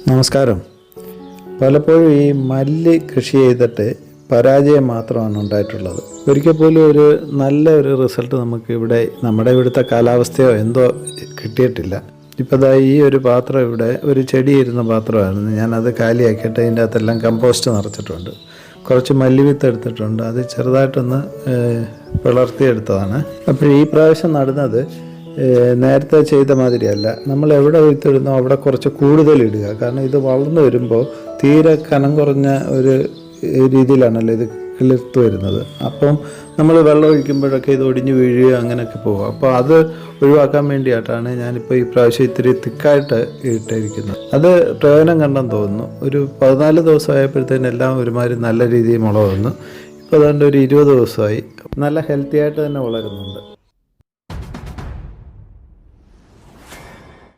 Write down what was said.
നമസ്കാരം. പലപ്പോഴും ഈ മല്ലി കൃഷി ചെയ്തിട്ട് പരാജയം മാത്രമാണ് ഉണ്ടായിട്ടുള്ളത്. ഒരിക്കൽ പോലും ഒരു നല്ല റിസൾട്ട് നമുക്ക് നമ്മുടെ ഇവിടുത്തെ കാലാവസ്ഥയോ എന്തോ കിട്ടിയിട്ടില്ല. ഇപ്പോൾ ഈ ഒരു പാത്രം ഇവിടെ ഒരു ചെടി ഇരുന്ന പാത്രമായിരുന്നു. ഞാനത് കാലിയാക്കിയിട്ട് അതിൻ്റെ അകത്തെല്ലാം കമ്പോസ്റ്റ് നിറച്ചിട്ടുണ്ട്. കുറച്ച് മല്ലിവിത്ത് എടുത്തിട്ടുണ്ട്. അത് ചെറുതായിട്ടൊന്ന് പിളർത്തിയെടുത്തതാണ്. അപ്പോൾ ഈ പ്രാവശ്യം നടുന്നത് നേരത്തെ ചെയ്ത മാതിരിയല്ല. നമ്മൾ എവിടെ വിത്തിടുന്നോ അവിടെ കുറച്ച് കൂടുതൽ ഇടുക. കാരണം ഇത് വളർന്നു വരുമ്പോൾ തീരെ കനം കുറഞ്ഞ ഒരു രീതിയിലാണല്ലോ ഇത് കിളിർത്ത് വരുന്നത്. അപ്പം നമ്മൾ വെള്ളം ഒഴിക്കുമ്പോഴൊക്കെ ഇത് ഒടിഞ്ഞു വീഴുകയോ അങ്ങനെയൊക്കെ പോകും. അപ്പോൾ അത് ഒഴിവാക്കാൻ വേണ്ടിയിട്ടാണ് ഞാനിപ്പോൾ ഈ പ്രാവശ്യം ഇത്തിരി തിക്കായിട്ട് ഇട്ടിരിക്കുന്നത്. അത് പ്രയോജനം കണ്ടെന്ന് തോന്നുന്നു. ഒരു 14 ദിവസമായപ്പോഴത്തേനും എല്ലാം ഒരുമാതിരി നല്ല രീതിയിൽ മുള വന്നു. ഇപ്പോൾ അതുകൊണ്ട് ഒരു 20 ദിവസമായി. നല്ല ഹെൽത്തി ആയിട്ട് തന്നെ വളരുന്നുണ്ട്.